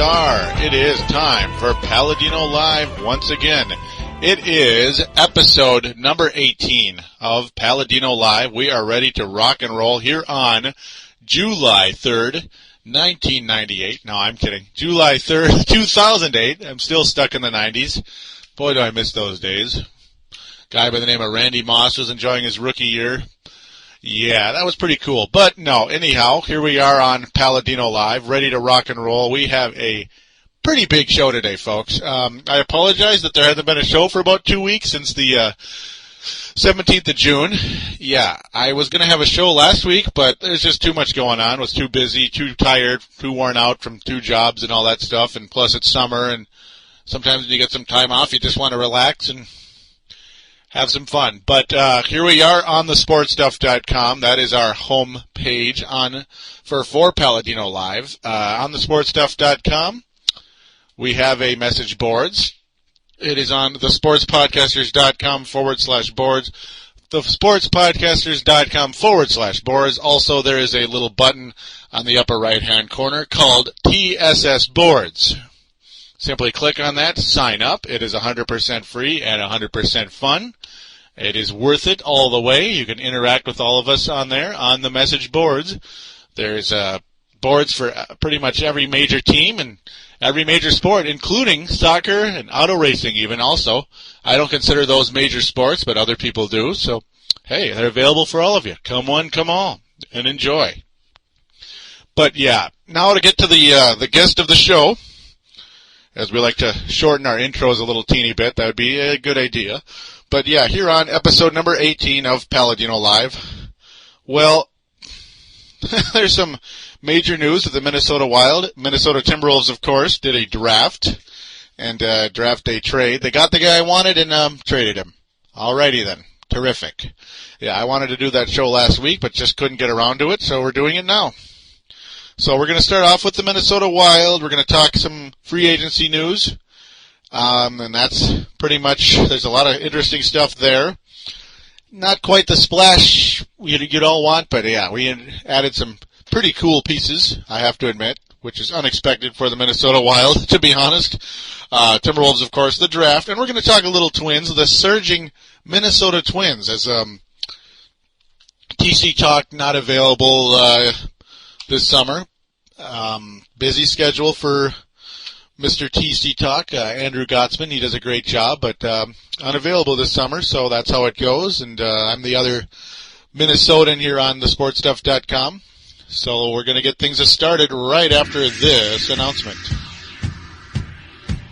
are. It is time for Paladino Live once again. It is episode number 18 of Paladino Live. We are ready to rock and roll here on July 3rd, 1998. No, I'm kidding. July 3rd, 2008. I'm still stuck in the 90s. Boy, do I miss those days. Guy by the name of Randy Moss was enjoying his rookie year. Yeah, that was pretty cool. But no, anyhow, here we are on Paladino Live, ready to rock and roll. We have a pretty big show today, folks. I apologize that there hasn't been a show for about 2 weeks since the 17th of June. Yeah, I was going to have a show last week, but there's just too much going on. Was too busy, too tired, too worn out from 2 jobs and all that stuff. And plus it's summer, and sometimes when you get some time off, you just want to relax and have some fun. But here we are on thesportstuff.com. That is our home page for Paladino Live. On thesportstuff.com, we have a message boards. It is on thesportspodcasters.com/boards. thesportspodcasters.com/boards. Also, there is a little button on the upper right-hand corner called TSS Boards. Simply click on that, sign up. It is 100% free and 100% fun. It is worth it all the way. You can interact with all of us on there on the message boards. There's boards for pretty much every major team and every major sport, including soccer and auto racing even also. I don't consider those major sports, but other people do. So, hey, they're available for all of you. Come on, come all, and enjoy. But, yeah, now to get to the guest of the show. As we like to shorten our intros a little teeny bit, that would be a good idea. But yeah, here on episode number 18 of Paladino Live, well, there's some major news of the Minnesota Wild. Minnesota Timberwolves, of course, did a draft and draft day trade. They got the guy I wanted and traded him. Alrighty then. Terrific. Yeah, I wanted to do that show last week, but just couldn't get around to it, so we're doing it now. So we're going to start off with the Minnesota Wild. We're going to talk some free agency news. And that's pretty much, there's a lot of interesting stuff there. Not quite the splash you'd all want, but yeah, we added some pretty cool pieces, I have to admit, which is unexpected for the Minnesota Wild, to be honest. Timberwolves, of course, the draft. And we're going to talk a little Twins, the surging Minnesota Twins, as TC Talk not available this summer. Busy schedule for Mr. TC Talk, Andrew Gottsman. He does a great job, but unavailable this summer, so that's how it goes. And I'm the other Minnesotan here on thesportstuff.com. So we're going to get things started right after this announcement.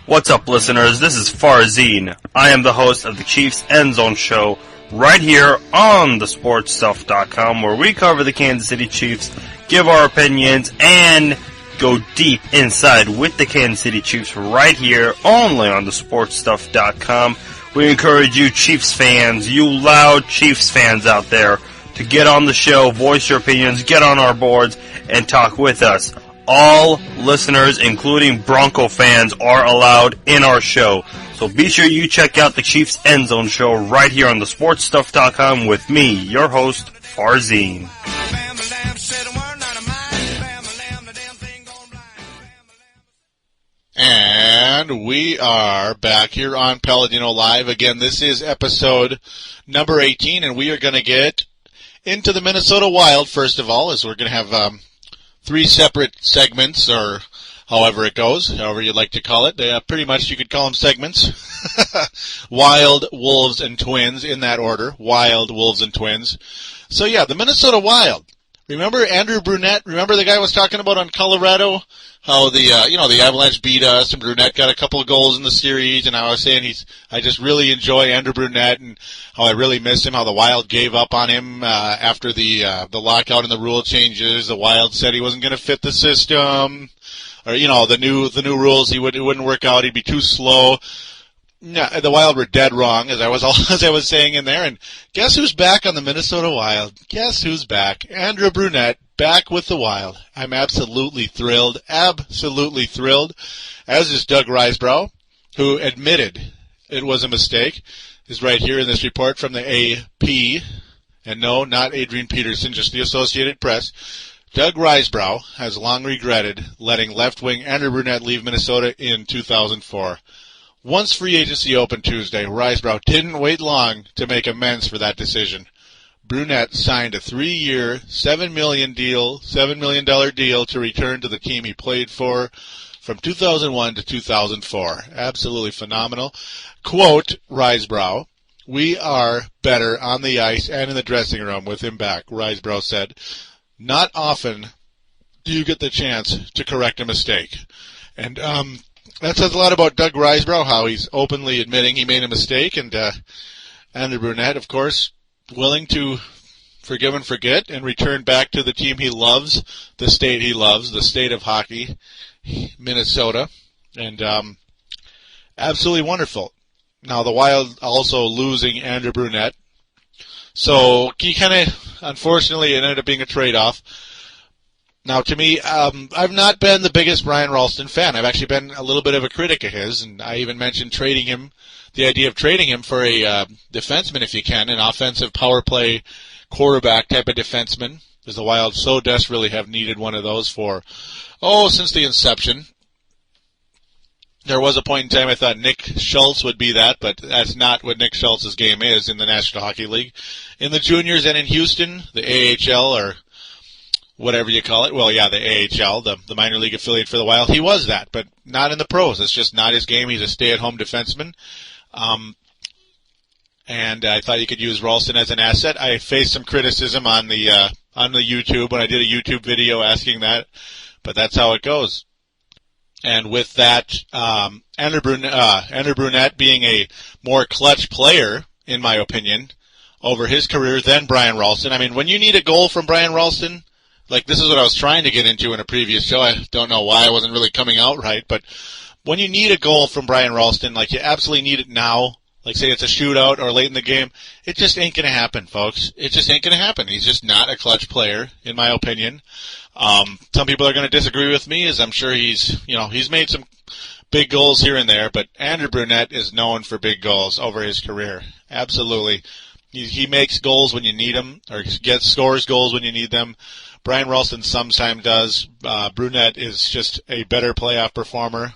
What's up, listeners? This is Farzine. I am the host of the Chiefs End Zone Show right here on thesportstuff.com, where we cover the Kansas City Chiefs, give our opinions, and go deep inside with the Kansas City Chiefs right here only on thesportstuff.com. We encourage you Chiefs fans, you loud Chiefs fans out there, to get on the show, voice your opinions, get on our boards, and talk with us. All listeners, including Bronco fans, are allowed in our show. So be sure you check out the Chiefs End Zone Show right here on thesportstuff.com with me, your host, Farzine. And we are back here on Paladino Live. Again, this is episode number 18, and we are going to get into the Minnesota Wild, first of all, as we're going to have 3 separate segments, or however it goes, however you'd like to call it. Pretty much you could call them segments. Wild, Wolves, and Twins, in that order. Wild, Wolves, and Twins. So yeah, the Minnesota Wild. Remember Andrew Brunette? Remember the guy I was talking about on Colorado? How the Avalanche beat us and Brunette got a couple of goals in the series, and I was saying I just really enjoy Andrew Brunette and how I really miss him, how the Wild gave up on him after the lockout and the rule changes. The Wild said he wasn't going to fit the system, or the new rules, it wouldn't work out, he'd be too slow. No, the Wild were dead wrong, as I was saying in there. And guess who's back on the Minnesota Wild? Guess who's back? Andrew Brunette, back with the Wild. I'm absolutely thrilled, as is Doug Risebrough, who admitted it was a mistake, is right here in this report from the AP. And no, not Adrian Peterson, just the Associated Press. Doug Risebrough has long regretted letting left wing Andrew Brunette leave Minnesota in 2004. Once free agency opened Tuesday, Risebrough didn't wait long to make amends for that decision. Brunette signed a 3-year, $7 million deal to return to the team he played for from 2001 to 2004. Absolutely phenomenal. Quote, Risebrough, "We are better on the ice and in the dressing room with him back," Risebrough said. "Not often do you get the chance to correct a mistake." And that says a lot about Doug Risebrough, how he's openly admitting he made a mistake. And Andrew Brunette, of course, willing to forgive and forget and return back to the team he loves, the state he loves, the state of hockey, Minnesota. And absolutely wonderful. Now, the Wild also losing Andrew Brunette. So he kind of, unfortunately, it ended up being a trade-off. Now, to me, I've not been the biggest Brian Ralston fan. I've actually been a little bit of a critic of his, and I even mentioned trading him, the idea of trading him for a defenseman, if you can, an offensive power play quarterback type of defenseman, because the Wild so desperately have needed one of those since the inception. There was a point in time I thought Nick Schultz would be that, but that's not what Nick Schultz's game is in the National Hockey League. In the juniors and in Houston, the AHL, or whatever you call it, well, yeah, the AHL, the minor league affiliate for the Wild, he was that, but not in the pros. It's just not his game. He's a stay-at-home defenseman. And I thought you could use Ralston as an asset. I faced some criticism on the YouTube when I did a YouTube video asking that, but that's how it goes. And with that, Andrew Brunette being a more clutch player, in my opinion, over his career than Brian Ralston. I mean, when you need a goal from Brian Ralston, like this is what I was trying to get into in a previous show. I don't know why I wasn't really coming out right, but when you need a goal from Brian Ralston, like you absolutely need it now, like say it's a shootout or late in the game, it just ain't going to happen, folks. It just ain't going to happen. He's just not a clutch player, in my opinion. Some people are going to disagree with me, as I'm sure he's made some big goals here and there, but Andrew Brunette is known for big goals over his career. Absolutely. He makes goals when you need them, or scores goals when you need them. Brian Ralston sometimes does. Brunette is just a better playoff performer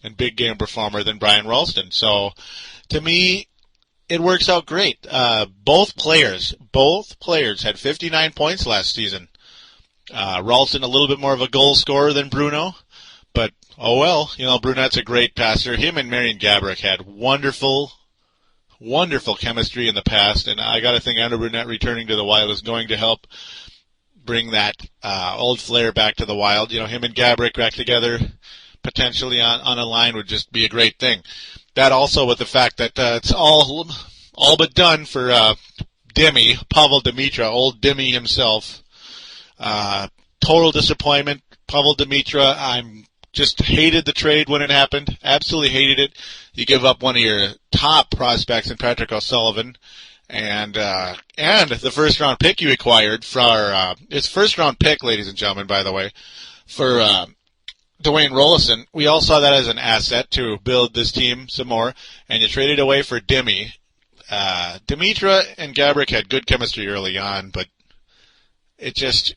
and big game performer than Brian Ralston. So, to me, it works out great. Both players had 59 points last season. Ralston a little bit more of a goal scorer than Bruno, but oh well, Brunette's a great passer. Him and Marian Gaborik had wonderful chemistry in the past, and I got to think Andrew Brunette returning to the Wild is going to help bring that old flair back to the Wild. Him and Gaborik back together, potentially on a line, would just be a great thing. That also with the fact that it's all but done for Pavel Demitra, old Demi himself. Total disappointment. Pavel Demitra, I'm just hated the trade when it happened. Absolutely hated it. You give up one of your top prospects in Patrick O'Sullivan, and the first round pick you acquired for it's first round pick, ladies and gentlemen, by the way, for Dwayne Rollison. We all saw that as an asset to build this team some more, and you traded away for Demi. Demitra and Gaborik had good chemistry early on, but it just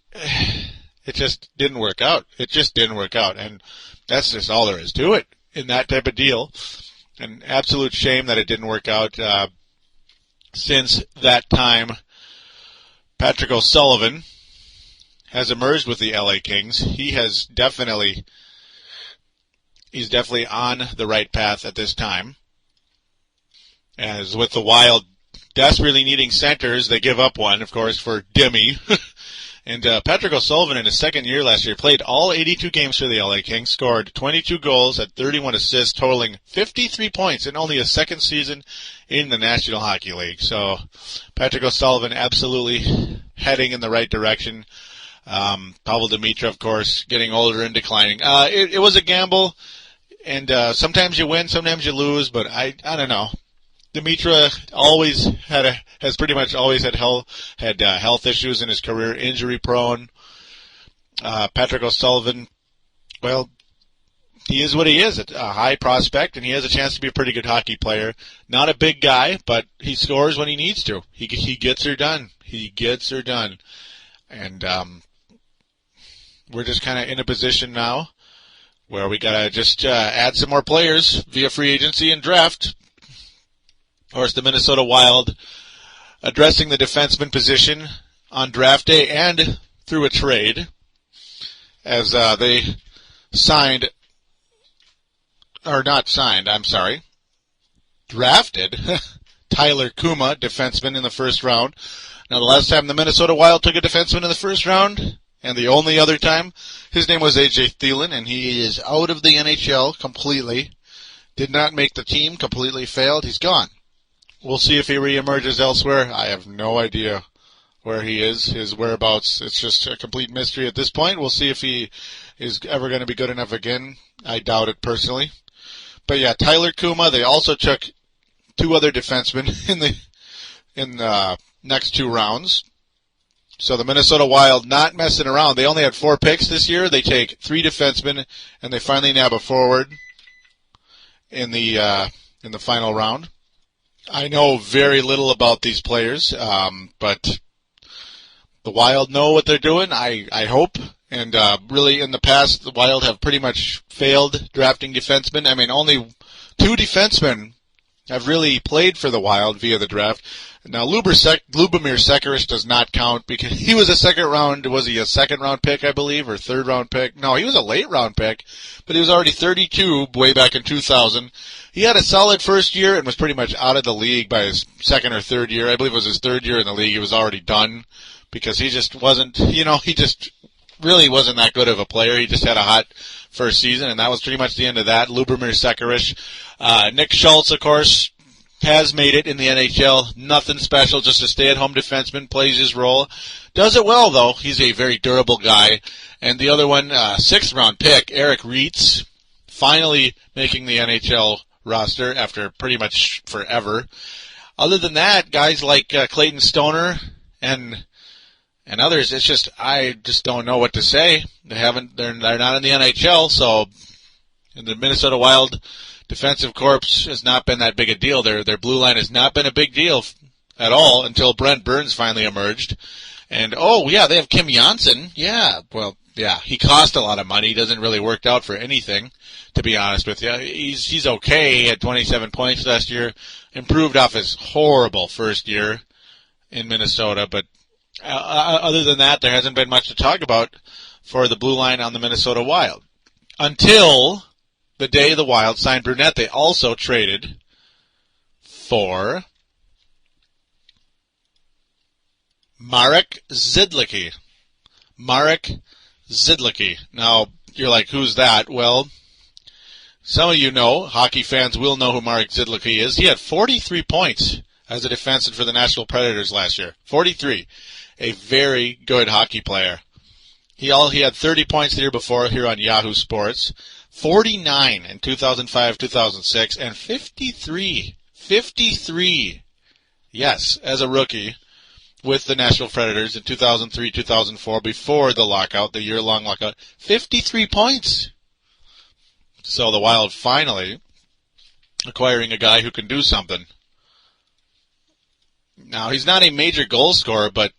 didn't work out. It just didn't work out, and that's just all there is to it in that type of deal. An absolute shame that it didn't work out. Since that time, Patrick O'Sullivan has emerged with the LA Kings. He's definitely on the right path at this time. As with the Wild desperately needing centers, they give up one, of course, for Demi. And Patrick O'Sullivan, in his second year last year, played all 82 games for the LA Kings, scored 22 goals, had 31 assists, totaling 53 points in only his second season in the National Hockey League. So Patrick O'Sullivan absolutely heading in the right direction. Pavel Demitra, of course, getting older and declining. It was a gamble, and sometimes you win, sometimes you lose, but I don't know. Demitra has pretty much always had health issues in his career, injury prone. Patrick O'Sullivan, well, he is what he is, a high prospect, and he has a chance to be a pretty good hockey player. Not a big guy, but he scores when he needs to. He gets her done. And we're just kind of in a position now where we got to just add some more players via free agency and draft. Of course, the Minnesota Wild addressing the defenseman position on draft day and through a trade as they drafted Tyler Kuma, defenseman, in the first round. Now, the last time the Minnesota Wild took a defenseman in the first round, and the only other time, his name was A.J. Thielen, and he is out of the NHL completely. Did not make the team, completely failed. He's gone. We'll see if he reemerges elsewhere. I have no idea where he is, his whereabouts. It's just a complete mystery at this point. We'll see if he is ever going to be good enough again. I doubt it personally. But yeah, Tyler Kuma. They also took two other defensemen in the next two rounds. So the Minnesota Wild not messing around. They only had 4 picks this year. They take 3 defensemen, and they finally nab a forward in the final round. I know very little about these players, but the Wild know what they're doing, I hope. And really, in the past, the Wild have pretty much failed drafting defensemen. I mean, only 2 defensemen have really played for the Wild via the draft. Now, Lubomir Sekeres does not count because he was a was he a second round pick, I believe, or third round pick? No, he was a late round pick, but he was already 32 way back in 2000. He had a solid first year and was pretty much out of the league by his second or third year. I believe it was his third year in the league. He was already done because he just wasn't, he just really wasn't that good of a player. He just had a hot first season, and that was pretty much the end of that. Lubomir Sekeres. Nick Schultz, of course, has made it in the NHL. Nothing special, just a stay-at-home defenseman, plays his role. Does it well, though. He's a very durable guy. And the other one, 6th-round pick, Eric Reitz, finally making the NHL roster after pretty much forever. Other than that, guys like Clayton Stoner and others, it's just, I just don't know what to say. They're not in the NHL, so in the Minnesota Wild defensive corps has not been that big a deal. Their blue line has not been a big deal at all until Brent Burns finally emerged. And, they have Kim Janssen. Yeah, he cost a lot of money. He doesn't really work out for anything, to be honest with you. He's okay. He had 27 points last year, improved off his horrible first year in Minnesota. But other than that, there hasn't been much to talk about for the blue line on the Minnesota Wild. Until the day the Wild signed Brunette, they also traded for Marek Zidlicki. Now, you're like, who's that? Well, some of you know, hockey fans will know who Marek Zidlicki is. He had 43 points as a defenseman for the Nashville Predators last year. 43. A very good hockey player. He had 30 points the year before here on Yahoo Sports. 49 in 2005-2006, and 53, yes, as a rookie with the Nashville Predators in 2003-2004, before the lockout, the year-long lockout. 53 points. So the Wild finally acquiring a guy who can do something. Now, he's not a major goal scorer, but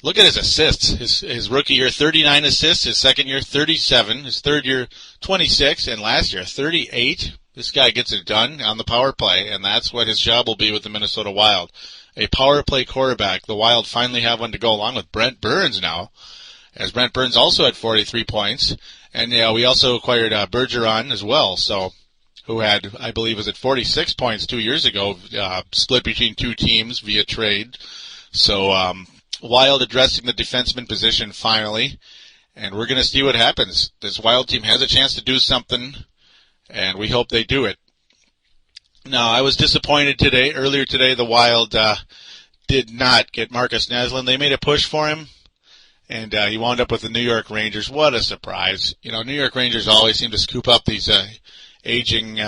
look at his assists. His rookie year, 39 assists. His second year, 37. His third year, 26. And last year, 38. This guy gets it done on the power play, and that's what his job will be with the Minnesota Wild. A power play quarterback. The Wild finally have one to go along with Brent Burns now, as Brent Burns also had 43 points. And we also acquired Bergeron as well, who had, I believe, 46 points 2 years ago, split between 2 teams via trade. So, Wild addressing the defenseman position finally, and we're going to see what happens. This Wild team has a chance to do something, and we hope they do it. Now, I was disappointed earlier today, the Wild did not get Marcus Naslund. They made a push for him, and he wound up with the New York Rangers. What a surprise. New York Rangers always seem to scoop up these aging,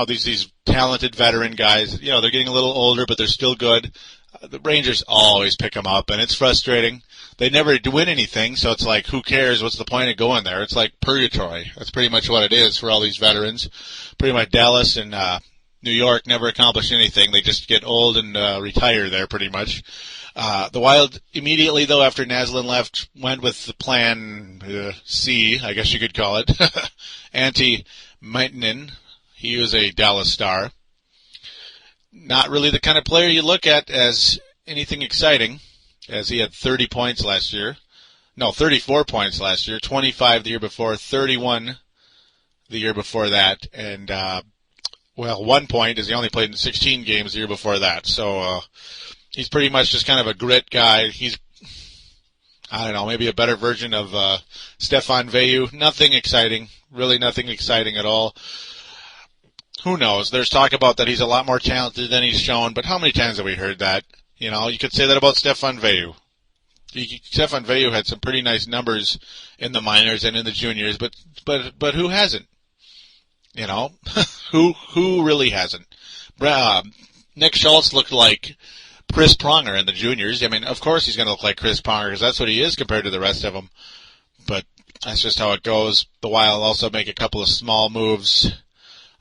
these talented veteran guys. They're getting a little older, but they're still good. The Rangers always pick them up, and it's frustrating. They never win anything, so it's like, who cares? What's the point of going there? It's like purgatory. That's pretty much what it is for all these veterans. Pretty much Dallas and New York never accomplish anything. They just get old and retire there pretty much. The Wild immediately, though, after Naslin left, went with the plan C, I guess you could call it. Antti Maitinen. He was a Dallas Star. Not really the kind of player you look at as anything exciting, as he had 30 points last year. No, 34 points last year, 25 the year before, 31 the year before that, and, 1 point is he only played in 16 games the year before that. So, he's pretty much just kind of a grit guy. He's, I don't know, maybe a better version of Stefan Veyu. Nothing exciting. Really nothing exciting at all. Who knows? There's talk about that he's a lot more talented than he's shown, but how many times have we heard that? You know, you could say that about Stefan Veyu. Stefan Veyu had some pretty nice numbers in the minors and in the juniors, but who hasn't? You know, who really hasn't? Nick Schultz looked like Chris Pronger in the juniors. I mean, of course he's going to look like Chris Pronger because that's what he is compared to the rest of them. But that's just how it goes. The Wild also make a couple of small moves,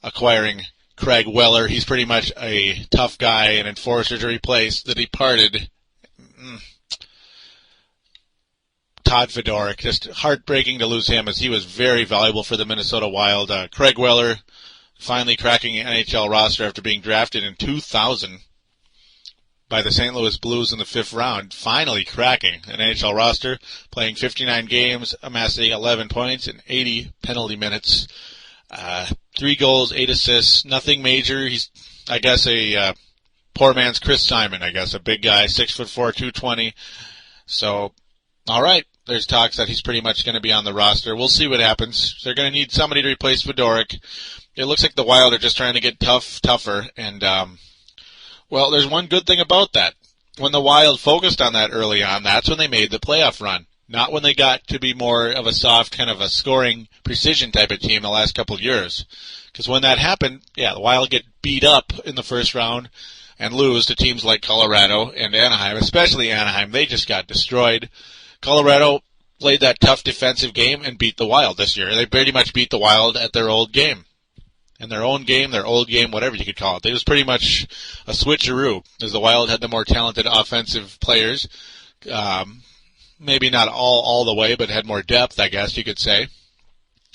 acquiring Craig Weller. He's pretty much a tough guy, an enforcer to replace the departed Todd Fedoruk. Just heartbreaking to lose him as he was very valuable for the Minnesota Wild. Craig Weller finally cracking an NHL roster after being drafted in 2000 by the St. Louis Blues in the 5th round. Finally cracking an NHL roster, playing 59 games, amassing 11 points and 80 penalty minutes. 3 goals, 8 assists, nothing major. He's, I guess, a poor man's Chris Simon, I guess, a big guy, 6'4", 220. So, all right. There's talks that he's pretty much going to be on the roster. We'll see what happens. They're going to need somebody to replace Fedoruk. It looks like the Wild are just trying to get tougher. And, there's one good thing about that. When the Wild focused on that early on, that's when they made the playoff run. Not when they got to be more of a soft, kind of a scoring precision type of team the last couple of years. Because when that happened, the Wild get beat up in the first round and lose to teams like Colorado and Anaheim, especially Anaheim. They just got destroyed. Colorado played that tough defensive game and beat the Wild this year. They pretty much beat the Wild at their old game. And their own game, their old game, whatever you could call it. It was pretty much a switcheroo, as the Wild had the more talented offensive players. Maybe not all the way, but had more depth, I guess you could say.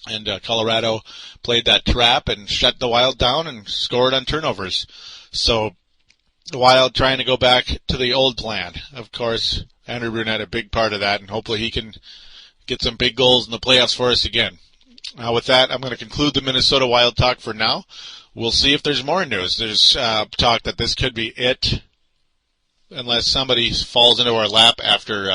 And Colorado played that trap and shut the Wild down and scored on turnovers. So the Wild trying to go back to the old plan. Of course, Andrew Brunette, a big part of that, and hopefully he can get some big goals in the playoffs for us again. Now, with that, I'm going to conclude the Minnesota Wild talk for now. We'll see if there's more news. There's talk that this could be it, unless somebody falls into our lap after,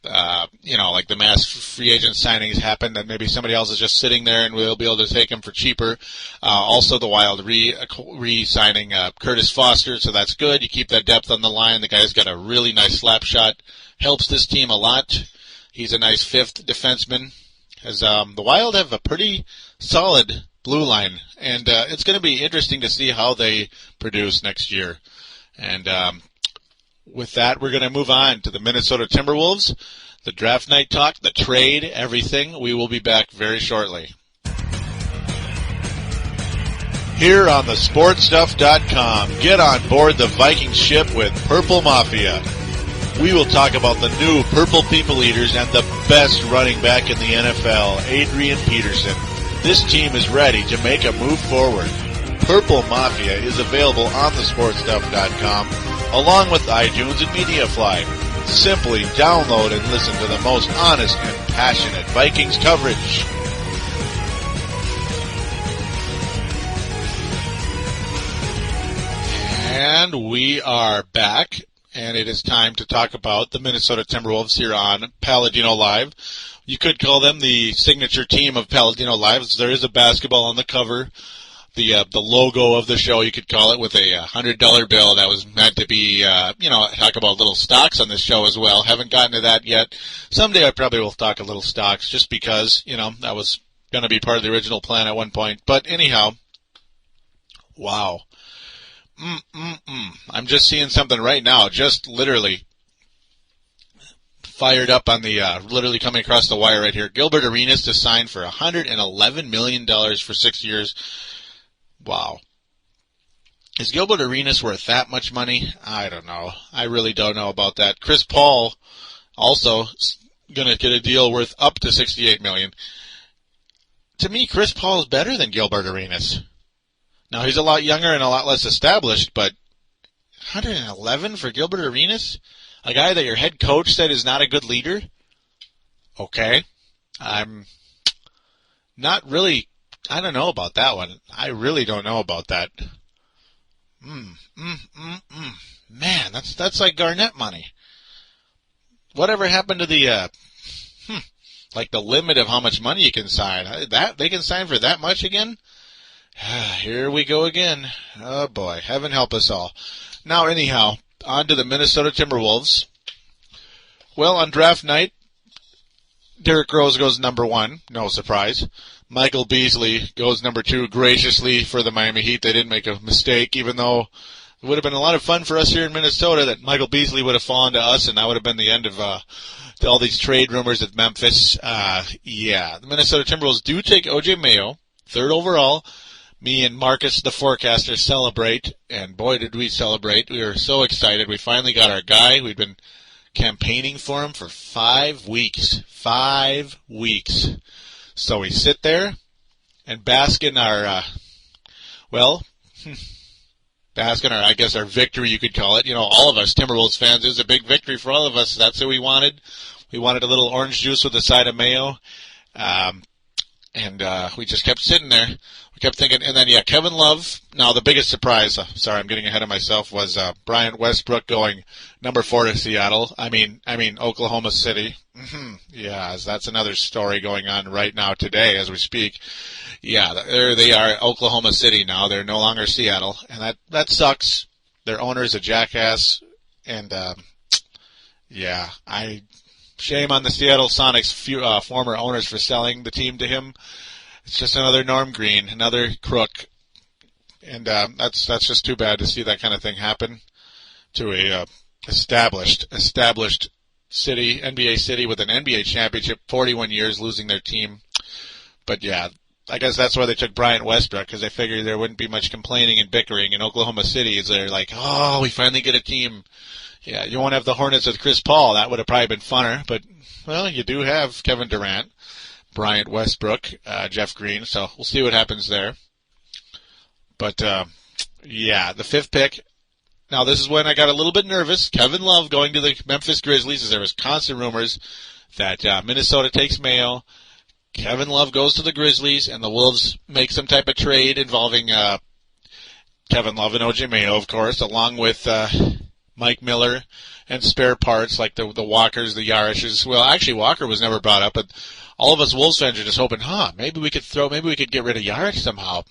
like the mass free agent signings happen, that maybe somebody else is just sitting there and we'll be able to take him for cheaper. Also, the Wild re-signing Curtis Foster, so that's good. You keep that depth on the line. The guy's got a really nice slap shot. Helps this team a lot. He's a nice 5th defenseman. As the Wild have a pretty solid blue line, and it's going to be interesting to see how they produce next year. And with that, we're going to move on to the Minnesota Timberwolves, the draft night talk, the trade, everything. We will be back very shortly. Here on thesportstuff.com, get on board the Viking ship with Purple Mafia. We will talk about the new Purple People Eaters and the best running back in the NFL, Adrian Peterson. This team is ready to make a move forward. Purple Mafia is available on thesportstuff.com, along with iTunes and MediaFly. Simply download and listen to the most honest and passionate Vikings coverage. And we are back. And it is time to talk about the Minnesota Timberwolves here on Paladino Live. You could call them the signature team of Paladino Live. There is a basketball on the cover, the logo of the show, you could call it, with a $100 bill that was meant to be, talk about little stocks on this show as well. Haven't gotten to that yet. Someday I probably will talk a little stocks just because, that was going to be part of the original plan at one point. But anyhow, wow. I'm just seeing something right now, just literally fired up on the, literally coming across the wire right here. Gilbert Arenas to sign for $111 million for 6 years. Wow. Is Gilbert Arenas worth that much money? I don't know. I really don't know about that. Chris Paul also going to get a deal worth up to $68 million. To me, Chris Paul is better than Gilbert Arenas. Now, he's a lot younger and a lot less established, but 111 for Gilbert Arenas? A guy that your head coach said is not a good leader? Okay. I'm not really, I don't know about that one. I really don't know about that. Man, that's like Garnett money. Whatever happened to the, like the limit of how much money you can sign? That they can sign for that much again? Here we go again. Oh boy, heaven help us all. Now anyhow, on to the Minnesota Timberwolves. Well, on draft night, Derrick Rose goes number 1, no surprise. Michael Beasley goes number 2 graciously for the Miami Heat. They didn't make a mistake, even though it would have been a lot of fun for us here in Minnesota that Michael Beasley would have fallen to us, and that would have been the end of all these trade rumors at Memphis. The Minnesota Timberwolves do take O.J. Mayo, 3rd overall. Me and Marcus, the forecaster, celebrate, and boy, did we celebrate. We were so excited. We finally got our guy. We'd been campaigning for him for 5 weeks. 5 weeks. So we sit there and bask in our, I guess our victory, you could call it. You know, all of us Timberwolves fans, it was a big victory for all of us. That's what we wanted. We wanted a little orange juice with a side of mayo. We just kept sitting there. We kept thinking, and then, Kevin Love. Now, the biggest surprise, sorry, I'm getting ahead of myself, was Bryant Westbrook going number 4 to Seattle. I mean, Oklahoma City. Yes, that's another story going on right now today as we speak. Yeah, there they are, Oklahoma City now. They're no longer Seattle, and that sucks. Their owner's a jackass, and shame on the Seattle Sonics former owners for selling the team to him. It's just another Norm Green, another crook, and that's just too bad to see that kind of thing happen to a established city, NBA city with an NBA championship, 41 years losing their team. But yeah, I guess that's why they took Bryant Westbrook, because they figured there wouldn't be much complaining and bickering in Oklahoma City. They're like, oh, we finally get a team. Yeah, you won't have the Hornets with Chris Paul. That would have probably been funner. But, well, you do have Kevin Durant, Bryant Westbrook, Jeff Green. So we'll see what happens there. But, the 5th pick. Now, this is when I got a little bit nervous. Kevin Love going to the Memphis Grizzlies, as there was constant rumors that Minnesota takes Mayo. Kevin Love goes to the Grizzlies, and the Wolves make some type of trade involving Kevin Love and O.J. Mayo, of course, along with Mike Miller and spare parts like the Walkers, the Yarishes. Well, actually, Walker was never brought up, but all of us Wolves fans are just hoping, maybe we could get rid of Yarish somehow.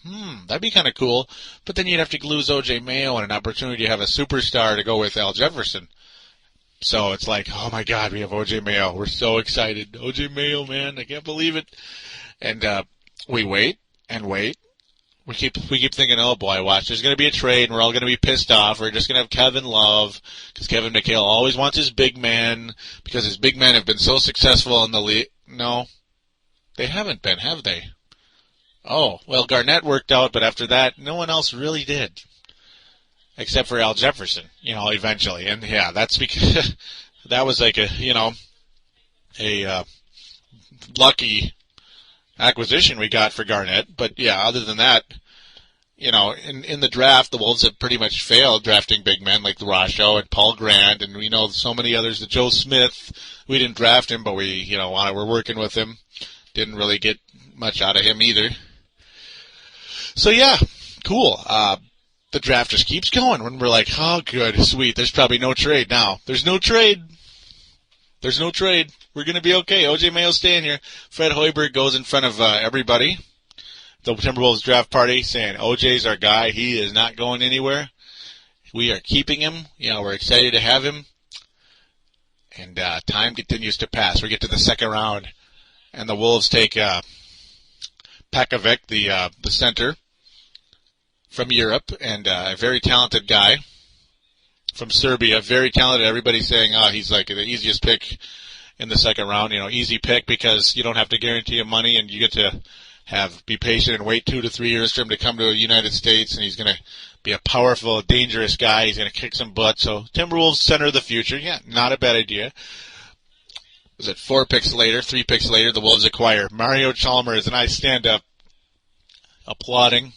That'd be kind of cool. But then you'd have to lose O.J. Mayo and an opportunity to have a superstar to go with Al Jefferson. So it's like, oh my God, we have O.J. Mayo. We're so excited. O.J. Mayo, man, I can't believe it. And we wait and wait. We keep thinking, oh boy, watch, there's going to be a trade and we're all going to be pissed off. We're just going to have Kevin Love because Kevin McHale always wants his big man because his big men have been so successful in the league. No, they haven't been, have they? Oh, well, Garnett worked out, but after that, no one else really did. Except for Al Jefferson, eventually. And yeah, that's because that was like a lucky acquisition we got for Garnett. But yeah, other than that, in the draft, the Wolves have pretty much failed drafting big men like Rasho and Paul Grant, and we know so many others. The Joe Smith, we didn't draft him, but we're working with him. Didn't really get much out of him either. So yeah, cool. The draft just keeps going when we're like, oh, good, sweet. There's probably no trade now. There's no trade. We're going to be okay. O.J. Mayo's staying here. Fred Hoiberg goes in front of everybody, the Timberwolves draft party, saying, O.J.'s our guy. He is not going anywhere. We are keeping him. We're excited to have him. And time continues to pass. We get to the second round, and the Wolves take Pakovic, the center, from Europe, and a very talented guy from Serbia, very talented. Everybody's saying, he's like the easiest pick in the second round. Easy pick because you don't have to guarantee him money, and you get to be patient and wait 2 to 3 years for him to come to the United States, and he's going to be a powerful, dangerous guy. He's going to kick some butt. So Timberwolves center of the future. Yeah, not a bad idea. Was it 3 picks later, the Wolves acquire Mario Chalmers, and I stand up applauding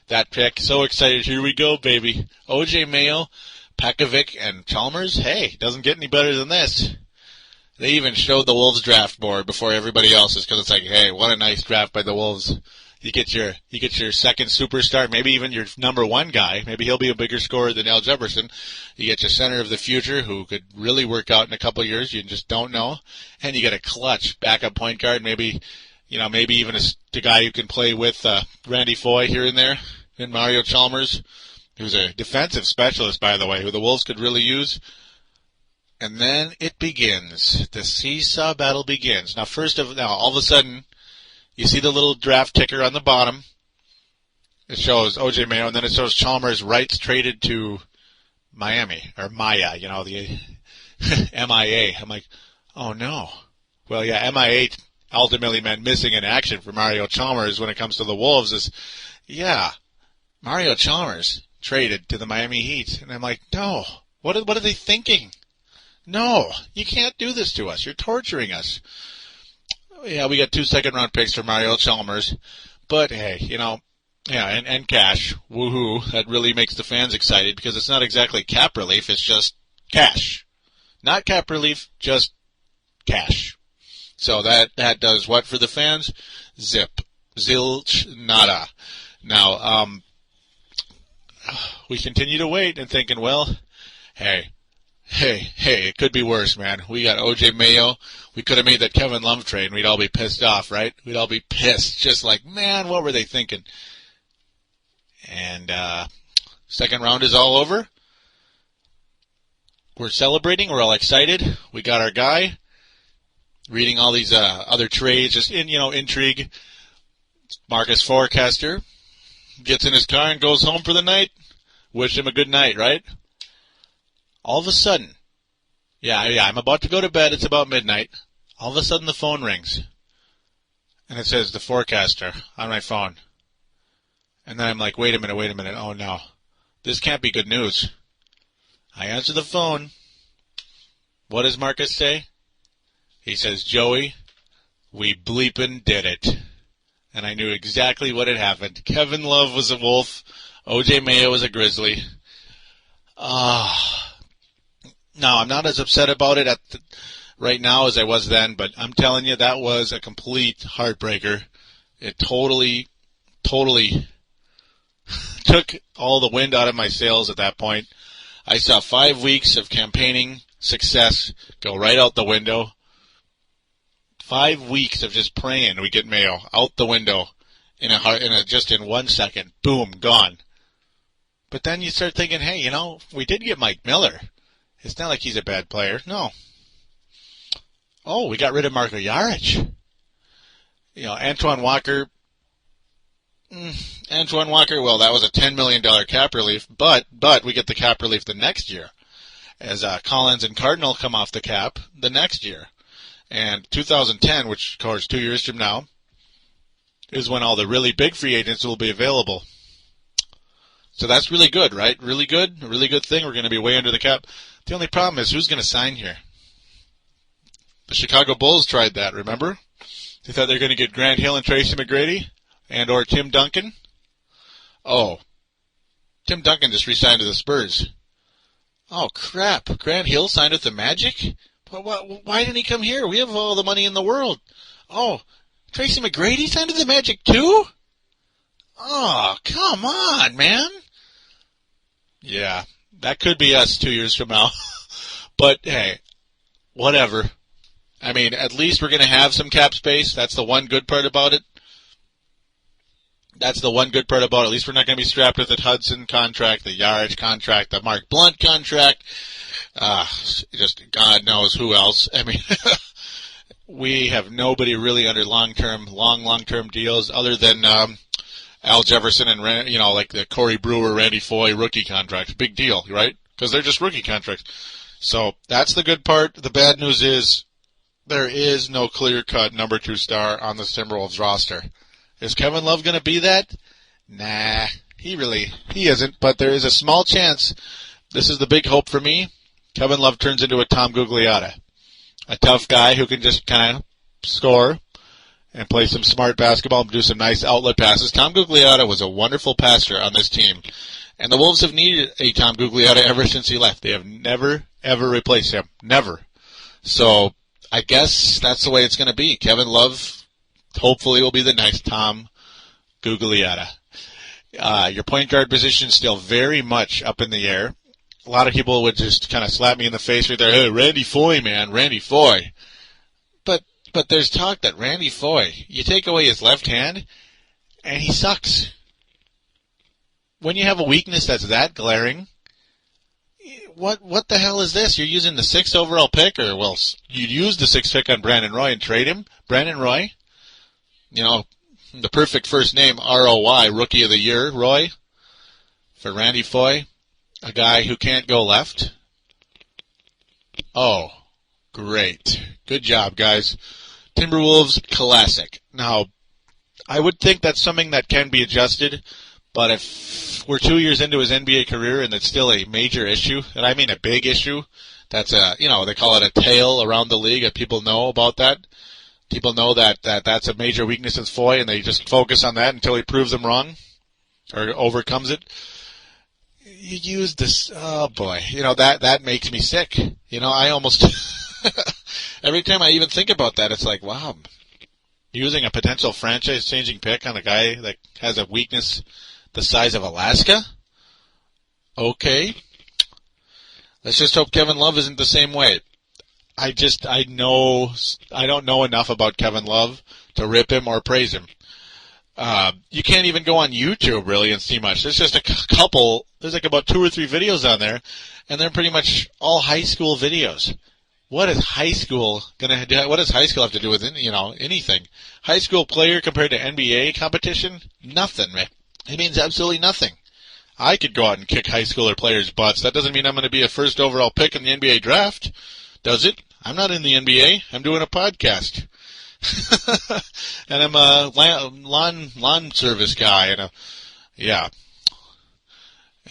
that pick. So excited. Here we go, baby. O.J. Mayo, Pekovic, and Chalmers. Hey, doesn't get any better than this. They even showed the Wolves draft board before everybody else's, because it's like, hey, what a nice draft by the Wolves. You get your second superstar, maybe even your number one guy. Maybe he'll be a bigger scorer than Al Jefferson. You get your center of the future who could really work out in a couple of years. You just don't know. And you get a clutch backup point guard. Maybe even the guy who can play with Randy Foye here and there, and Mario Chalmers, who's a defensive specialist, by the way, who the Wolves could really use. And then it begins. The seesaw battle begins. Now, all of a sudden, you see the little draft ticker on the bottom. It shows O.J. Mayo, and then it shows Chalmers' rights traded to Miami, or Maya, the MIA. I'm like, oh no. Well, yeah, MIA ultimately meant missing in action for Mario Chalmers when it comes to the Wolves. Mario Chalmers traded to the Miami Heat. And I'm like, no. What are they thinking? No, you can't do this to us. You're torturing us. Yeah, we got 2 second-round picks for Mario Chalmers. But, hey, and cash. Woohoo. That really makes the fans excited because it's not exactly cap relief. It's just cash. Not cap relief, just cash. So that does what for the fans? Zip. Zilch. Nada. Now, we continue to wait and thinking, well, hey, it could be worse, man. We got O.J. Mayo. We could have made that Kevin Love trade, and we'd all be pissed off, right? We'd all be pissed, just like, man, what were they thinking? And second round is all over. We're celebrating. We're all excited. We got our guy. Reading all these other trades, just intrigue. Marcus Forecaster gets in his car and goes home for the night. Wish him a good night, right? All of a sudden, I'm about to go to bed. It's about midnight. All of a sudden, the phone rings. And it says, the forecaster on my phone. And then I'm like, wait a minute. Oh, no. This can't be good news. I answer the phone. What does Marcus say? He says, Joey, we bleepin' did it. And I knew exactly what had happened. Kevin Love was a Wolf. O.J. Mayo was a Grizzly. Now, I'm not as upset about it right now as I was then, but I'm telling you, that was a complete heartbreaker. It totally took all the wind out of my sails at that point. I saw 5 weeks of campaigning success go right out the window. 5 weeks of just praying we get Mayo out the window just in 1 second. Boom, gone. But then you start thinking, hey, we did get Mike Miller. It's not like he's a bad player. No. Oh, we got rid of Marko Jaric. Antoine Walker. Well, that was a $10 million cap relief, but we get the cap relief the next year as Collins and Cardinal come off the cap the next year. And 2010, which, of course, 2 years from now, is when all the really big free agents will be available. So that's really good, right? Really good. A really good thing. We're going to be way under the cap. The only problem is who's going to sign here? The Chicago Bulls tried that, remember? They thought they were going to get Grant Hill and Tracy McGrady and or Tim Duncan. Oh, Tim Duncan just re-signed to the Spurs. Oh, crap. Grant Hill signed with the Magic? Why didn't he come here? We have all the money in the world. Oh, Tracy McGrady signed to the Magic too? Oh, come on, man. Yeah, that could be us 2 years from now. But, hey, whatever. I mean, at least we're going to have some cap space. That's the one good part about it. At least we're not going to be strapped with the Hudson contract, the Jaric contract, the Mark Blunt contract. Just God knows who else. I mean, we have nobody really under long-term deals other than Al Jefferson and, like the Corey Brewer, Randy Foye rookie contracts. Big deal, right? Because they're just rookie contracts. So that's the good part. The bad news is there is no clear-cut number 2 star on the Timberwolves roster. Is Kevin Love going to be that? Nah, he isn't, but there is a small chance. This is the big hope for me. Kevin Love turns into a Tom Gugliotta, a tough guy who can just kind of score and play some smart basketball and do some nice outlet passes. Tom Gugliotta was a wonderful passer on this team, and the Wolves have needed a Tom Gugliotta ever since he left. They have never, ever replaced him. Never. So I guess that's the way it's going to be. Kevin Love hopefully will be the next Tom Gugliotta. Your point guard position is still very much up in the air. A lot of people would just kind of slap me in the face right there. Hey, Randy Foye, man, Randy Foye. But there's talk that Randy Foye, you take away his left hand, and he sucks. When you have a weakness that's that glaring, what the hell is this? You're using the 6th overall pick, or, well, you'd use the 6th pick on Brandon Roy and trade him? Brandon Roy? You know, the perfect first name, R-O-Y, Rookie of the Year, Roy, for Randy Foye, a guy who can't go left. Oh, great. Good job, guys. Timberwolves classic. Now, I would think that's something that can be adjusted, but if we're 2 years into his NBA career and it's still a major issue, and I mean a big issue, that's they call it a tail around the league, and people know about that. People know that that's a major weakness in Foye, and they just focus on that until he proves them wrong or overcomes it. You use this, oh boy, that makes me sick. I almost, every time I even think about that, it's like, wow, using a potential franchise-changing pick on a guy that has a weakness the size of Alaska? Okay. Let's just hope Kevin Love isn't the same way. I don't know enough about Kevin Love to rip him or praise him. You can't even go on YouTube, really, and see much. There's just a couple. There's like about 2 or 3 videos on there, and they're pretty much all high school videos. What is high school gonna do? What does high school have to do with anything? High school player compared to NBA competition? Nothing, man. It means absolutely nothing. I could go out and kick high schooler players' butts. That doesn't mean I'm going to be a first overall pick in the NBA draft, does it? I'm not in the NBA. I'm doing a podcast. And I'm a lawn service guy and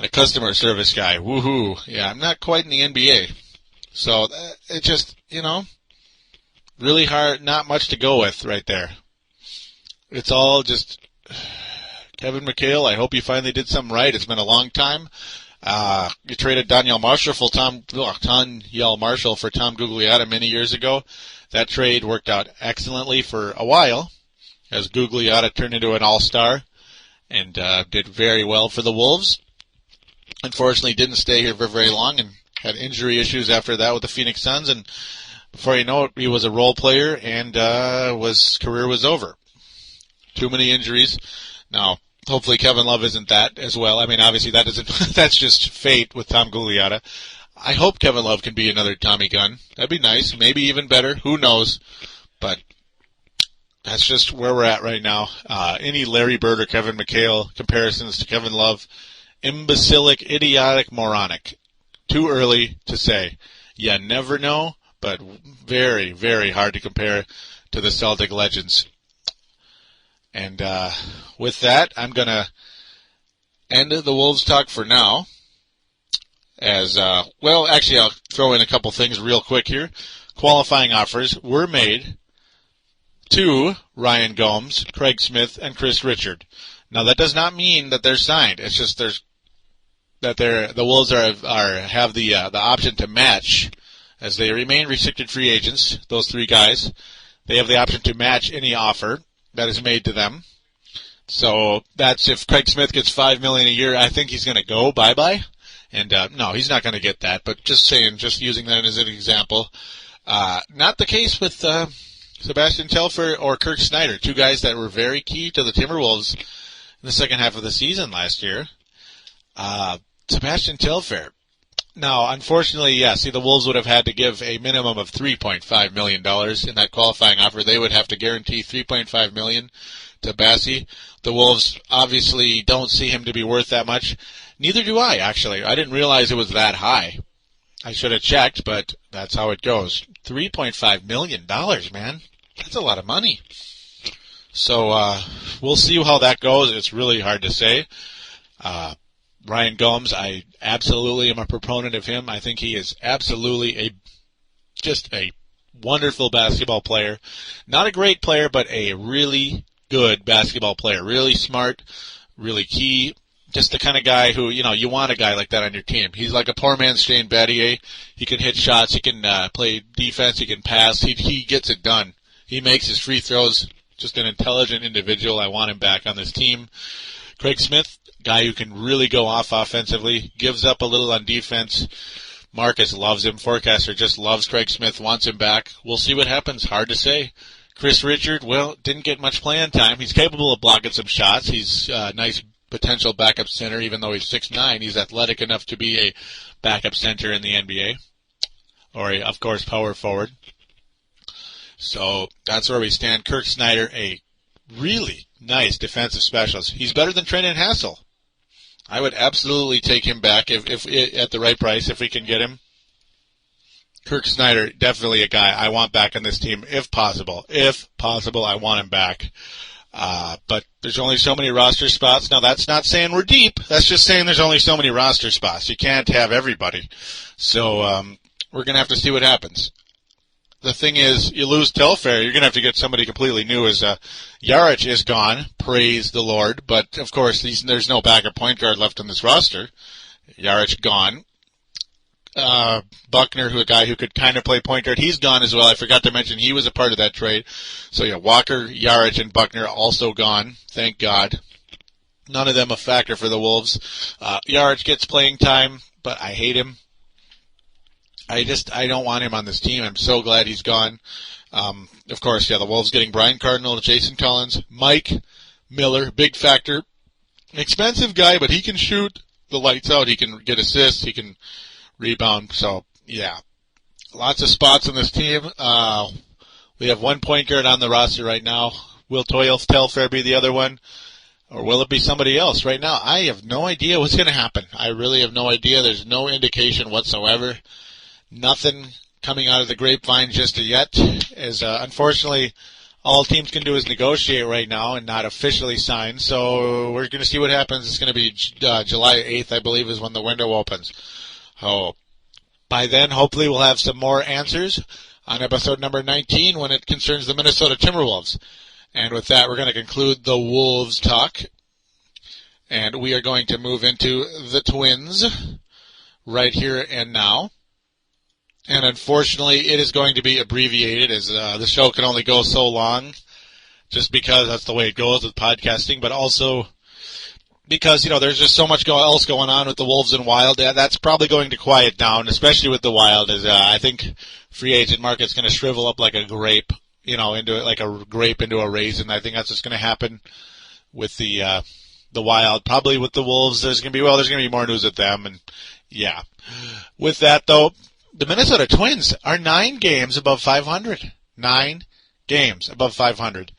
a customer service guy. Woohoo. Yeah, I'm not quite in the NBA. So it just, really hard, not much to go with right there. It's all just Kevin McHale, I hope you finally did something right. It's been a long time. You traded Danielle Marshall for Tom Gugliotta many years ago. That trade worked out excellently for a while, as Gugliotta turned into an all-star and did very well for the Wolves. Unfortunately, didn't stay here for very long and had injury issues after that with the Phoenix Suns. And before you know it, he was a role player and career was over. Too many injuries. Now, hopefully Kevin Love isn't that as well. I mean, obviously that's just fate with Tom Gugliotta. I hope Kevin Love can be another Tommy Gunn. That'd be nice. Maybe even better. Who knows? But that's just where we're at right now. Any Larry Bird or Kevin McHale comparisons to Kevin Love, imbecilic, idiotic, moronic. Too early to say. You never know, but very, very hard to compare to the Celtic legends. And with that, I'm going to end the Wolves talk for now. Actually, I'll throw in a couple things real quick here. Qualifying offers were made to Ryan Gomes, Craig Smith, and Chris Richard. Now, that does not mean that they're signed. It's just the Wolves have the option to match, as they remain restricted free agents. Those 3 guys, they have the option to match any offer that is made to them. So that's if Craig Smith gets $5 million a year, I think he's going to go bye-bye. And no, he's not going to get that. But just using that as an example. Not the case with Sebastian Telfair or Kirk Snyder, 2 guys that were very key to the Timberwolves in the second half of the season last year. Sebastian Telfair. Now, unfortunately, the Wolves would have had to give a minimum of $3.5 million in that qualifying offer. They would have to guarantee $3.5 million to Bassie. The Wolves obviously don't see him to be worth that much. Neither do I, actually. I didn't realize it was that high. I should have checked, but that's how it goes. $3.5 million, man. That's a lot of money. So we'll see how that goes. It's really hard to say. Ryan Gomes, I absolutely am a proponent of him. I think he is absolutely just a wonderful basketball player. Not a great player, but a really good basketball player. Really smart, really key. Just the kind of guy who, you want a guy like that on your team. He's like a poor man's Shane Battier. He can hit shots. He can play defense. He can pass. He gets it done. He makes his free throws. Just an intelligent individual. I want him back on this team. Craig Smith, guy who can really go off offensively, gives up a little on defense. Marcus loves him. Forecaster just loves Craig Smith, wants him back. We'll see what happens. Hard to say. Chris Richard, well, didn't get much playing time. He's capable of blocking some shots. He's a nice potential backup center, even though he's 6'9". He's athletic enough to be a backup center in the NBA. Or, of course, power forward. So that's where we stand. Kirk Snyder, a really nice defensive specialist. He's better than Trenton Hassel. I would absolutely take him back if at the right price if we can get him. Kirk Snyder, definitely a guy I want back on this team if possible. If possible, I want him back. But there's only so many roster spots. Now, that's not saying we're deep. That's just saying there's only so many roster spots. You can't have everybody. So we're going to have to see what happens. The thing is, you lose Telfair, you're going to have to get somebody completely new. As Yarich is gone, praise the Lord. But, of course, there's no backup point guard left on this roster. Yarich gone. Buckner, a guy who could kind of play point guard, he's gone as well. I forgot to mention he was a part of that trade. So, yeah, Walker, Yarich, and Buckner also gone. Thank God. None of them a factor for the Wolves. Yarich gets playing time, but I hate him. I don't want him on this team. I'm so glad he's gone. Of course, yeah, the Wolves getting Brian Cardinal, Jason Collins, Mike Miller, big factor. Expensive guy, but he can shoot the lights out. He can get assists. He can rebound. So, yeah, lots of spots on this team. We have one point guard on the roster right now. Will Telfair be the other one? Or will it be somebody else? Right now, I have no idea what's going to happen. I really have no idea. There's no indication whatsoever. Nothing coming out of the grapevine just yet, as unfortunately all teams can do is negotiate right now and not officially sign. So we're going to see what happens. It's going to be July 8th, I believe, is when the window opens. Oh, by then, hopefully, we'll have some more answers on episode number 19 when it concerns the Minnesota Timberwolves. And with that, we're going to conclude the Wolves talk. And we are going to move into the Twins right here and now. And unfortunately, it is going to be abbreviated as the show can only go so long just because that's the way it goes with podcasting, but also because, there's just so much else going on with the Wolves and Wild. That's probably going to quiet down, especially with the Wild, as I think free agent market's going to shrivel up like a grape, into a raisin. I think that's what's going to happen with the Wild. Probably with the Wolves, there's going to be more news with them, and yeah. With that, though, the Minnesota Twins are 9 games above 500. 9 games above 500.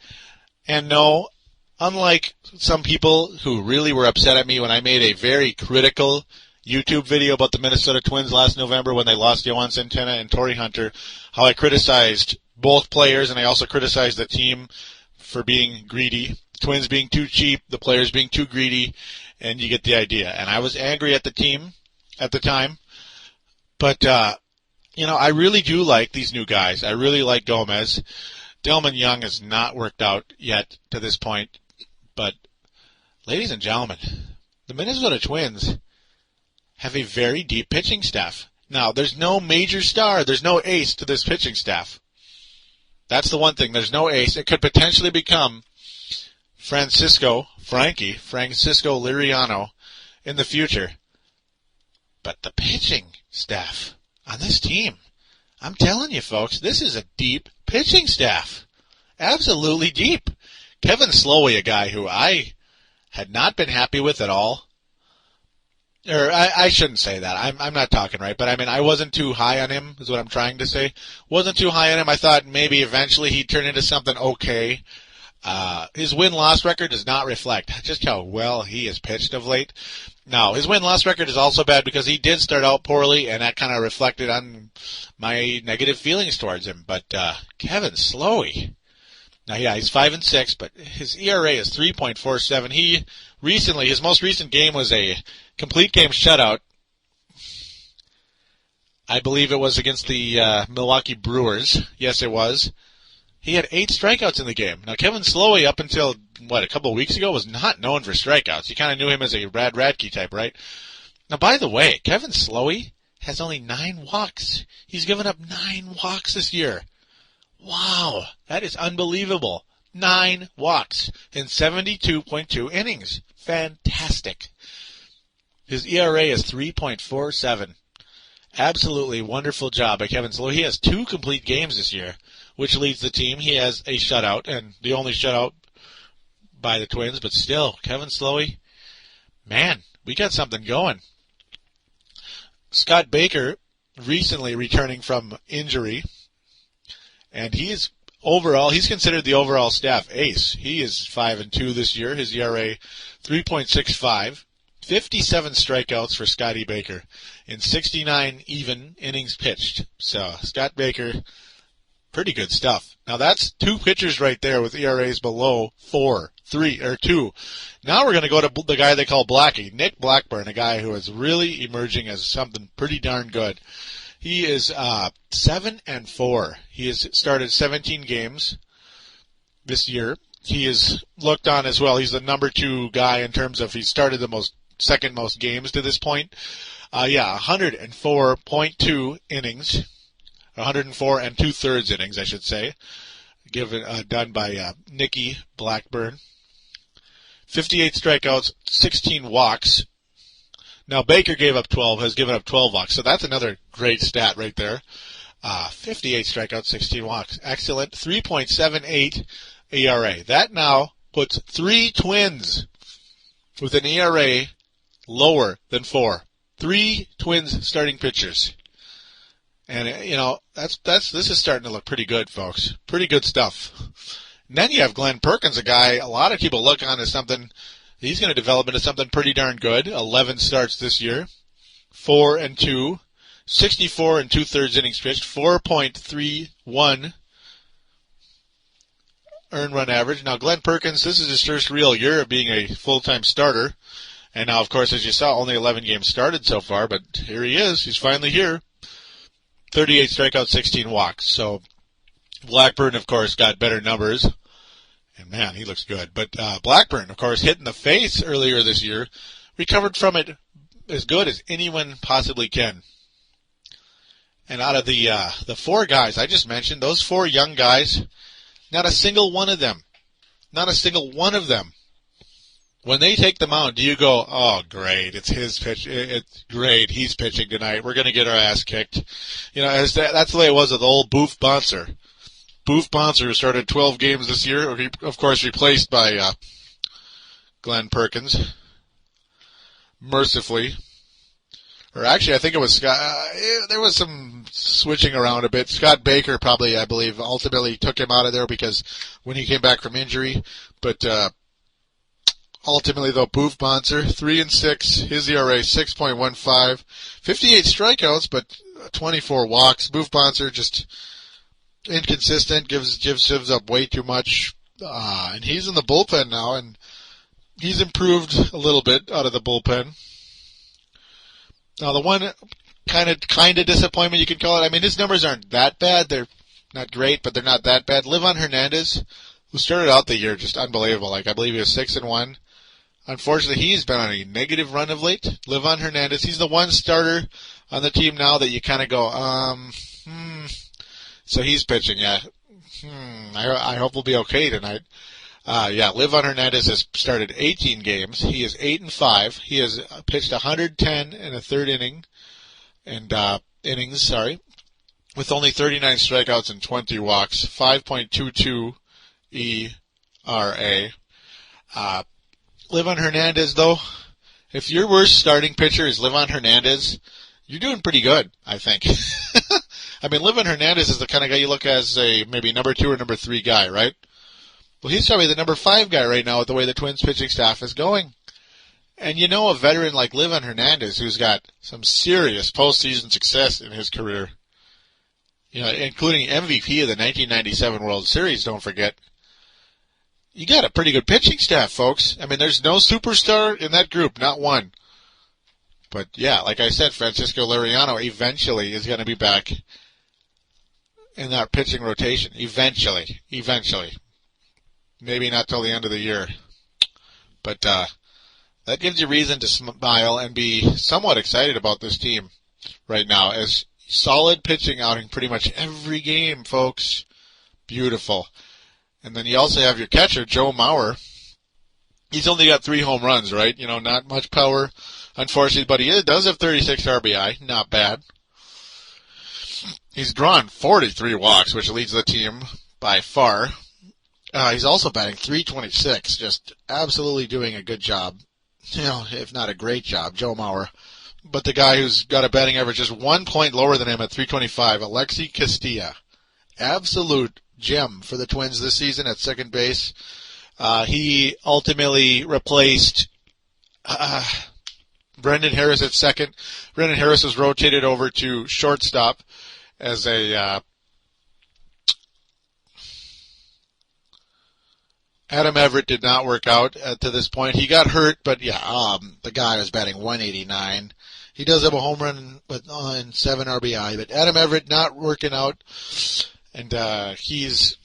And no, unlike some people who really were upset at me when I made a very critical YouTube video about the Minnesota Twins last November when they lost Yohan Santana and Torrey Hunter, how I criticized both players and I also criticized the team for being greedy. Twins being too cheap, the players being too greedy, and you get the idea. And I was angry at the team at the time. But, I really do like these new guys. I really like Gomez. Delman Young has not worked out yet to this point. But, ladies and gentlemen, the Minnesota Twins have a very deep pitching staff. Now, there's no major star. There's no ace to this pitching staff. That's the one thing. There's no ace. It could potentially become Francisco Liriano in the future. But the pitching staff on this team, I'm telling you folks, this is a deep pitching staff. Absolutely deep. Kevin Slowey, a guy who I had not been happy with at all. Or I shouldn't say that. I'm not talking right, but I wasn't too high on him, is what I'm trying to say. Wasn't too high on him. I thought maybe eventually he'd turn into something okay. His win-loss record does not reflect just how well he has pitched of late. Now, his win-loss record is also bad because he did start out poorly, and that kind of reflected on my negative feelings towards him. But Kevin Slowey, Now, yeah, he's 5-6, but his ERA is 3.47. His most recent game was a complete game shutout. I believe it was against the Milwaukee Brewers. Yes, it was. He had 8 strikeouts in the game. Now, Kevin Slowey, up until, a couple of weeks ago, was not known for strikeouts. You kind of knew him as a Rad Radke type, right? Now, by the way, Kevin Slowey has only 9 walks. He's given up 9 walks this year. Wow, that is unbelievable. 9 walks in 72.2 innings. Fantastic. His ERA is 3.47. Absolutely wonderful job by Kevin Slowey. He has 2 complete games this year, which leads the team. He has a shutout, and the only shutout by the Twins, but still, Kevin Slowey, man, we got something going. Scott Baker, recently returning from injury, and he's considered the overall staff ace. He is 5-2 this year. His ERA 3.65. 57 strikeouts for Scotty Baker in 69 even innings pitched. So Scott Baker, pretty good stuff. Now that's 2 pitchers right there with ERAs below 4, 3, or 2. Now we're going to go to the guy they call Blackie, Nick Blackburn, a guy who is really emerging as something pretty darn good. He is 7-4. He has started 17 games this year. He is looked on as well. He's the number 2 guy in terms of he started the second most games to this point. 104.2 innings. 104 2/3 innings, I should say. Done by Nicky Blackburn. 58 strikeouts, 16 walks. Now, Baker has given up 12 walks, so that's another great stat right there. 58 strikeouts, 16 walks. Excellent. 3.78 ERA. That now puts 3 Twins with an ERA lower than 4. 3 Twins starting pitchers. And, this is starting to look pretty good, folks. Pretty good stuff. And then you have Glenn Perkins, a guy a lot of people look on as something. He's going to develop into something pretty darn good. 11 starts this year. 4-2. 64 2/3 innings pitched. 4.31 earned run average. Now, Glenn Perkins, this is his first real year of being a full-time starter. And now, of course, as you saw, only 11 games started so far, but here he is. He's finally here. 38 strikeouts, 16 walks. So Blackburn, of course, got better numbers. And, man, he looks good. But Blackburn, of course, hit in the face earlier this year, recovered from it as good as anyone possibly can. And out of the 4 guys I just mentioned, those 4 young guys, not a single one of them, when they take the mound, do you go, oh, great, it's his pitch, it's great, he's pitching tonight, we're going to get our ass kicked. That's the way it was with old Boof Bonser. Boof Bonser, who started 12 games this year, of course replaced by Glenn Perkins, mercifully. Or actually, I think it was Scott. There was some switching around a bit. Scott Baker probably, I believe, ultimately took him out of there because when he came back from injury. But ultimately, though, Boof Bonser, 3-6, his ERA 6.15, 58 strikeouts, but 24 walks. Boof Bonser just inconsistent, gives up way too much, and he's in the bullpen now, and he's improved a little bit out of the bullpen. Now, the one kind of disappointment you can call it, I mean, his numbers aren't that bad. They're not great, but they're not that bad. Livan Hernandez, who started out the year just unbelievable. I believe he was 6-1. Unfortunately, he's been on a negative run of late. Livan Hernandez, he's the one starter on the team now that you kind of go, So he's pitching, yeah. I hope we'll be okay tonight. Livan Hernandez has started 18 games. He is 8-5. He has pitched 110 and a third innings, with only 39 strikeouts and 20 walks, 5.22 ERA. Livan Hernandez, though, if your worst starting pitcher is Livan Hernandez, you're doing pretty good, I think. I mean, Livan Hernandez is the kind of guy you look at as a maybe number 2 or number 3 guy, right? Well, he's probably the number 5 guy right now with the way the Twins pitching staff is going. And a veteran like Livan Hernandez, who's got some serious postseason success in his career, including MVP of the 1997 World Series, don't forget. you got a pretty good pitching staff, folks. I mean, there's no superstar in that group, not one. But, yeah, like I said, Francisco Liriano eventually is going to be back in that pitching rotation. Eventually. Maybe not till the end of the year. But that gives you reason to smile and be somewhat excited about this team right now. As solid pitching outing pretty much every game, folks. Beautiful. And then you also have your catcher, Joe Mauer. He's only got 3 home runs, right? You know, not much power, unfortunately, but he does have 36 RBI. Not bad. He's drawn 43 walks, which leads the team by far. He's also batting .326, just absolutely doing a good job. You know, if not a great job, Joe Mauer. But the guy who's got a batting average just 1 point lower than him at .325, Alexi Castilla. Absolute gem for the Twins this season at second base. He ultimately replaced Brendan Harris at second. Brendan Harris was rotated over to shortstop as a Adam Everett did not work out to this point. He got hurt, but yeah, the guy was batting .189. He does have a home run and 7 RBI, but Adam Everett not working out, and he's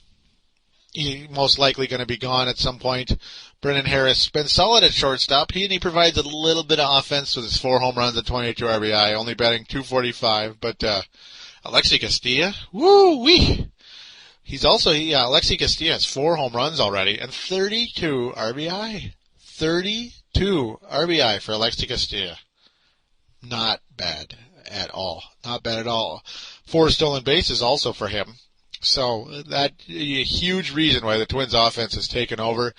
most likely going to be gone at some point. Brendan Harris been solid at shortstop. He provides a little bit of offense with his 4 home runs and 22 RBI, only batting .245. But Alexi Castilla, woo-wee. He's also, Alexi Castilla has 4 home runs already and 32 RBI. 32 RBI for Alexi Castilla. Not bad at all. Not bad at all. 4 stolen bases also for him. So that a huge reason why the Twins offense has taken over.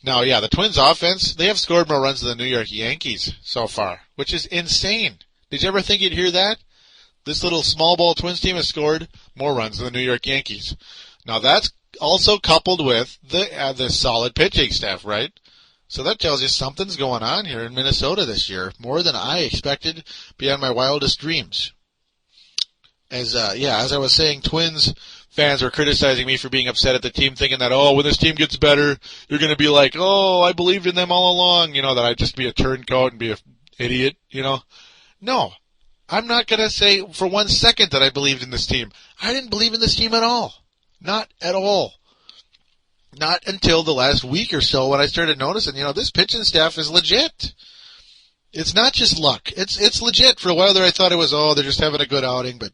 Now, yeah, the Twins offense, they have scored more runs than the New York Yankees so far, which is insane. Did you ever think you'd hear that? This little small ball Twins team has scored more runs than the New York Yankees. Now that's also coupled with the solid pitching staff, right? So that tells you something's going on here in Minnesota this year, more than I expected beyond my wildest dreams. As I was saying, Twins fans were criticizing me for being upset at the team, thinking that, when this team gets better, you're going to be like, I believed in them all along, that I'd just be a turncoat and be an idiot, No, I'm not going to say for 1 second that I believed in this team. I didn't believe in this team at all. Not at all. Not until the last week or so when I started noticing, this pitching staff is legit. It's not just luck. It's legit. For a while there I thought it was, they're just having a good outing, but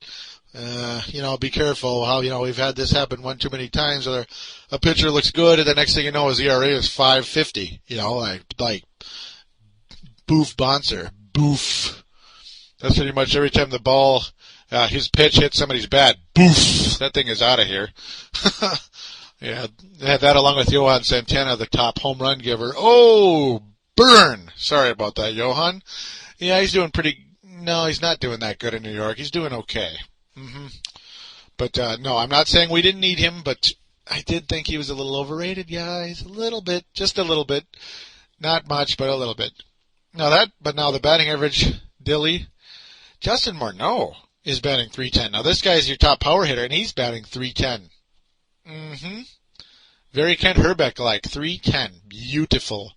be careful how, we've had this happen one too many times where a pitcher looks good and the next thing you know his ERA is 5.50, like Boof Bonser. Boof. That's pretty much every time the ball, his pitch hits somebody's bat. Boof. That thing is out of here. Yeah, they had that along with Johan Santana, the top home run giver. Oh, burn. Sorry about that, Johan. Yeah, he's doing no, he's not doing that good in New York. He's doing okay. But, no, I'm not saying we didn't need him, but I did think he was a little overrated. Yeah, he's a little bit, just a little bit. Not much, but a little bit. Now the batting average, Dilly, Justin Morneau is batting .310. Now this guy's your top power hitter, and he's batting .310. Very Kent Herbeck-like, .310. Beautiful.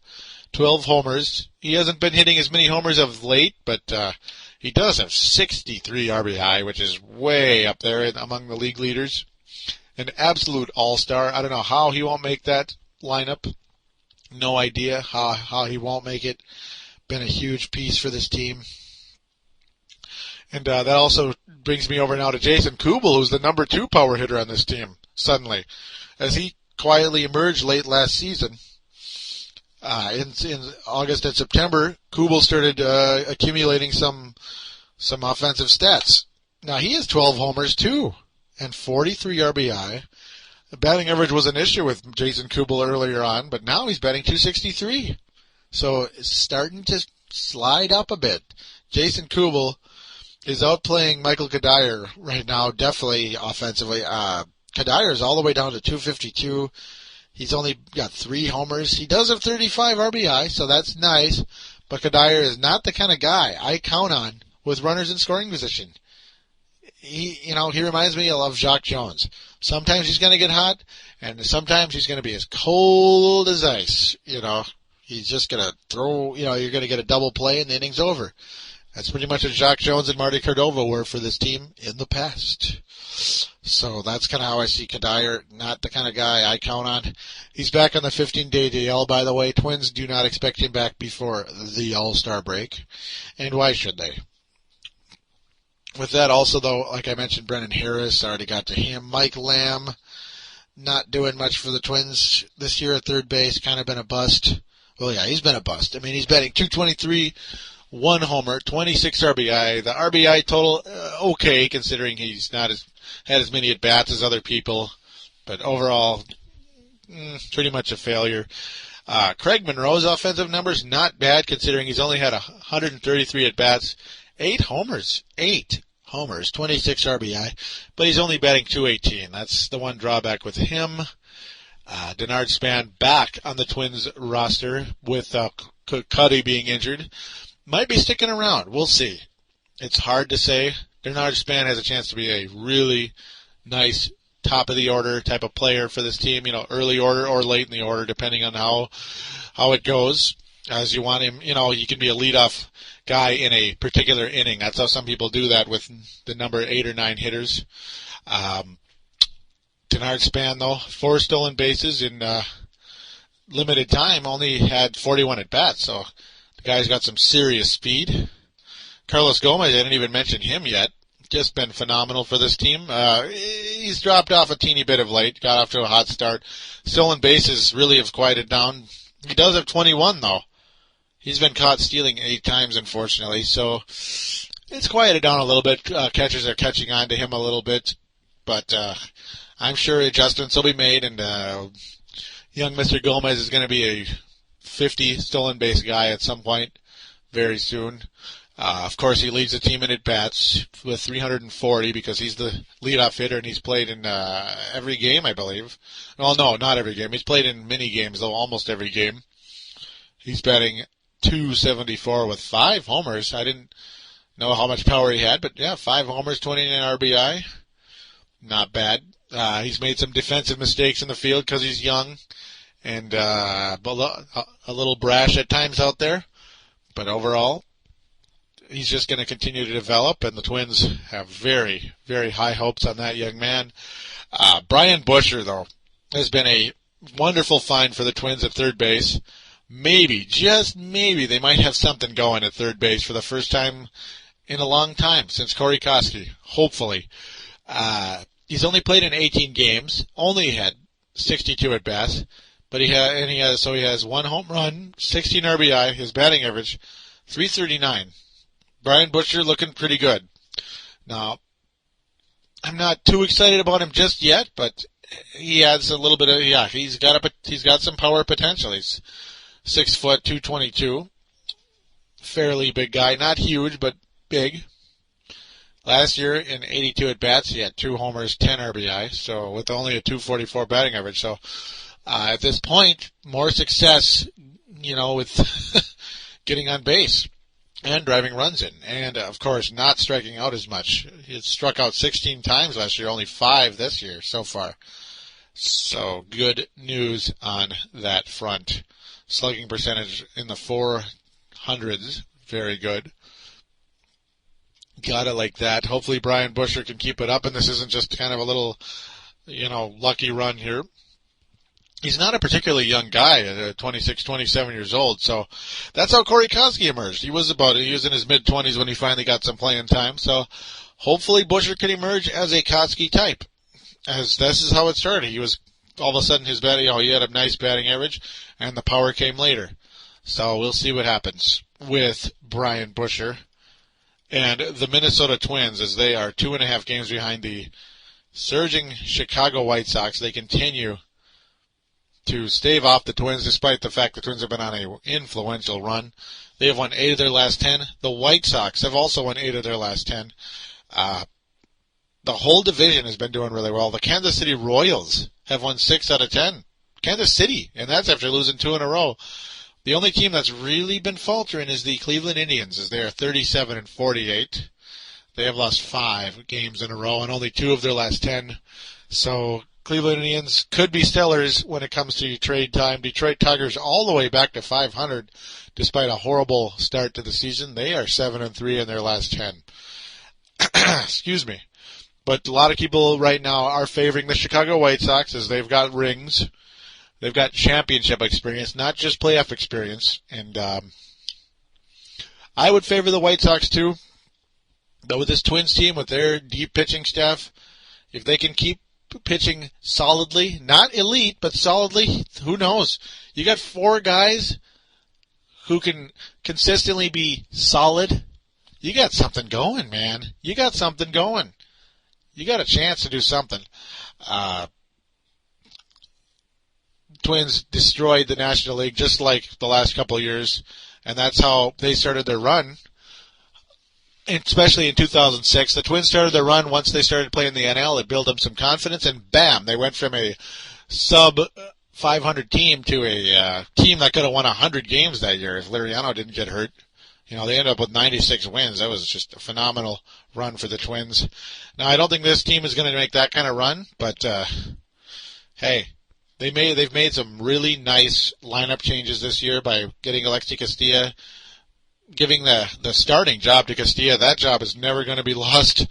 12 homers. He hasn't been hitting as many homers of late, but he does have 63 RBI, which is way up there among the league leaders. An absolute all-star. I don't know how he won't make that lineup. No idea how he won't make it. Been a huge piece for this team. And that also brings me over now to Jason Kubel, who's the number 2 power hitter on this team, suddenly. As he quietly emerged late last season, in August and September, Kubel started accumulating some offensive stats. Now, he has 12 homers, too, and 43 RBI. The batting average was an issue with Jason Kubel earlier on, but now he's batting .263. So it's starting to slide up a bit. Jason Kubel is outplaying Michael Kadire right now, definitely offensively. Kadire is all the way down to .252. He's only got 3 homers. He does have 35 RBI, so that's nice. But Kadire is not the kind of guy I count on with runners in scoring position. he reminds me of Jacques Jones. Sometimes he's going to get hot, and sometimes he's going to be as cold as ice. He's just going to throw, you're going to get a double play and the inning's over. That's pretty much what Jacques Jones and Marty Cordova were for this team in the past. So that's kind of how I see Kadire. Not the kind of guy I count on. He's back on the 15-day DL, by the way. Twins do not expect him back before the All-Star break. And why should they? With that also, though, like I mentioned, Brennan Harris, already got to him. Mike Lamb, not doing much for the Twins this year at third base. Kind of been a bust. Well, yeah, he's been a bust. I mean, he's batting .223, 1 homer, 26 RBI. The RBI total, okay, considering he's not had as many at-bats as other people. But overall, pretty much a failure. Craig Monroe's offensive numbers, not bad, considering he's only had 133 at-bats. 8 homers, 26 RBI. But he's only batting .218. That's the one drawback with him. Denard Span back on the Twins roster with Cuddy being injured. Might be sticking around. We'll see. It's hard to say. Denard Span has a chance to be a really nice top-of-the-order type of player for this team, early order or late in the order, depending on how it goes. As you want him, he can be a leadoff guy in a particular inning. That's how some people do that with the number 8 or 9 hitters. Denard Span, though, 4 stolen bases in limited time, only had 41 at-bats, so the guy's got some serious speed. Carlos Gomez, I didn't even mention him yet. Just been phenomenal for this team. He's dropped off a teeny bit of late, got off to a hot start. Stolen bases really have quieted down. He does have 21, though. He's been caught stealing 8 times, unfortunately, so it's quieted down a little bit. Catchers are catching on to him a little bit, but I'm sure adjustments will be made, and young Mr. Gomez is going to be a 50 stolen base guy at some point very soon. Of course, he leads the team in at-bats with 340 because he's the leadoff hitter, and he's played in every game, I believe. Well, no, not every game. He's played in many games, though, almost every game. He's batting .274 with 5 homers. I didn't know how much power he had, but yeah, 5 homers, 29 RBI. Not bad. He's made some defensive mistakes in the field because he's young and a little brash at times out there. But overall, he's just going to continue to develop, and the Twins have very, very high hopes on that young man. Brian Busher, though, has been a wonderful find for the Twins at third base. Maybe, just maybe, they might have something going at third base for the first time in a long time since Corey Koski, hopefully. He's only played in 18 games, only had 62 at-bats, but he has 1 home run, 16 RBI, his batting average, .339. Brian Busher looking pretty good. Now, I'm not too excited about him just yet, but he adds a little bit of, he's got some power potential. He's 6 foot, 222. Fairly big guy. Not huge, but big. Last year in 82 at-bats, he had 2 homers, 10 RBI, so with only a .244 batting average. So at this point, more success, with getting on base and driving runs in. And, of course, not striking out as much. He struck out 16 times last year, only 5 this year so far. So good news on that front. Slugging percentage in the 400s, very good. Got it like that. Hopefully Brian Busher can keep it up, and this isn't just kind of a little, lucky run here. He's not a particularly young guy, 26, 27 years old, so that's how Corey Koski emerged. He was in his mid-20s when he finally got some playing time, so hopefully Busher can emerge as a Koski type, as this is how it started. He was, all of a sudden, his batting, he had a nice batting average, and the power came later. So we'll see what happens with Brian Busher. And the Minnesota Twins, as they are 2.5 games behind the surging Chicago White Sox, they continue to stave off the Twins, despite the fact the Twins have been on an influential run. They have won 8 of their last 10. The White Sox have also won 8 of their last 10. The whole division has been doing really well. The Kansas City Royals have won 6 out of 10. Kansas City, and that's after losing 2 in a row. The only team that's really been faltering is the Cleveland Indians, as they are 37-48. They have lost 5 games in a row and only 2 of their last 10. So Cleveland Indians could be stellars when it comes to trade time. Detroit Tigers all the way back to 500 despite a horrible start to the season. They are 7-3 in their last 10. Excuse me. But a lot of people right now are favoring the Chicago White Sox as they've got rings. They've got championship experience, not just playoff experience. And I would favor the White Sox too. But with this Twins team, with their deep pitching staff, if they can keep pitching solidly, not elite, but solidly, who knows? You got 4 guys who can consistently be solid. You got something going, man. You got something going. You got a chance to do something. Twins destroyed the National League just like the last couple of years, and that's how they started their run. Especially in 2006, the Twins started their run once they started playing the NL. It built them some confidence, and bam, they went from a sub-500 team to a team that could have won 100 games that year if Liriano didn't get hurt. You know, they ended up with 96 wins. That was just a phenomenal run for the Twins. Now, I don't think this team is going to make that kind of run, but hey, they've made some really nice lineup changes this year by getting Alexi Castilla, giving the starting job to Castilla. That job is never going to be lost.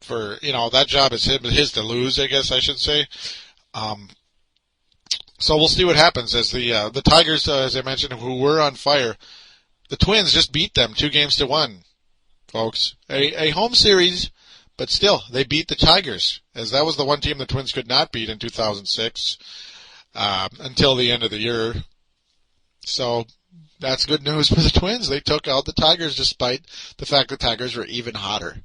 That job is his to lose, I guess I should say. So we'll see what happens as the Tigers, as I mentioned, who were on fire. The Twins just beat them 2-1, folks. A home series, but still, they beat the Tigers, as that was the one team the Twins could not beat in 2006 until the end of the year. So that's good news for the Twins. They took out the Tigers despite the fact the Tigers were even hotter.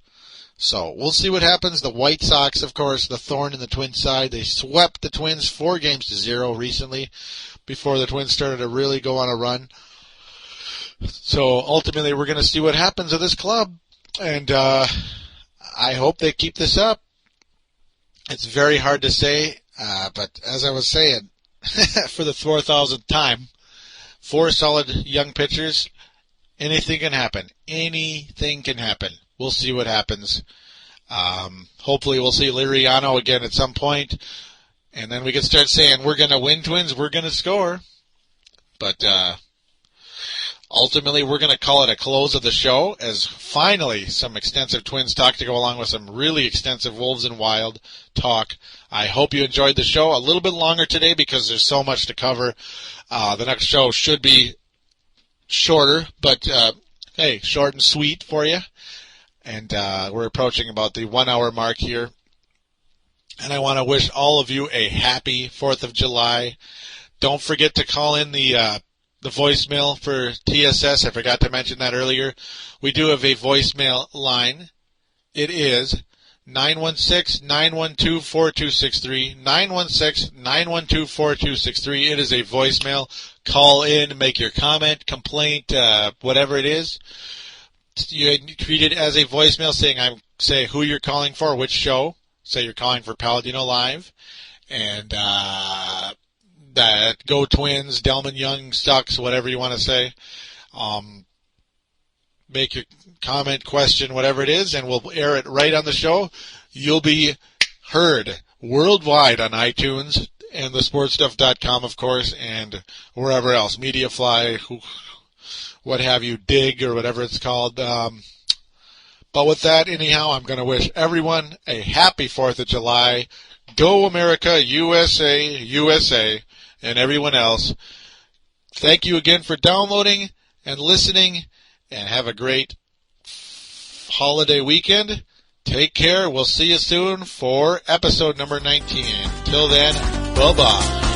So we'll see what happens. The White Sox, of course, the thorn in the Twins' side. They swept the Twins 4-0 recently before the Twins started to really go on a run. So ultimately, we're going to see what happens with this club, and I hope they keep this up. It's very hard to say, but as I was saying, for the 4,000th time, 4 solid young pitchers, anything can happen. Anything can happen. We'll see what happens. Hopefully, we'll see Liriano again at some point, and then we can start saying we're going to win, Twins. We're going to score, but. Ultimately, we're going to call it a close of the show as finally some extensive Twins talk to go along with some really extensive Wolves and Wild talk. I hope you enjoyed the show. A little bit longer today because there's so much to cover. The next show should be shorter, but hey, short and sweet for you. And we're approaching about the 1 hour mark here. And I want to wish all of you a happy 4th of July. Don't forget to call in the voicemail for TSS. I forgot to mention that earlier. We do have a voicemail line. It is 916-912-4263. 916-912-4263. It is a voicemail. Call in, make your comment, complaint, whatever it is. You treat it as a voicemail say who you're calling for, which show. Say you're calling for Paladino Live. And, that Go Twins, Delman Young sucks, whatever you want to say. Make your comment, question, whatever it is, and we'll air it right on the show. You'll be heard worldwide on iTunes and thesportstuff.com, of course, and wherever else, Mediafly, what have you, Dig, or whatever it's called. But with that, anyhow, I'm going to wish everyone a happy 4th of July. Go America, USA, USA, and everyone else. Thank you again for downloading and listening, and have a great holiday weekend. Take care. We'll see you soon for episode number 19. Till then, bye-bye.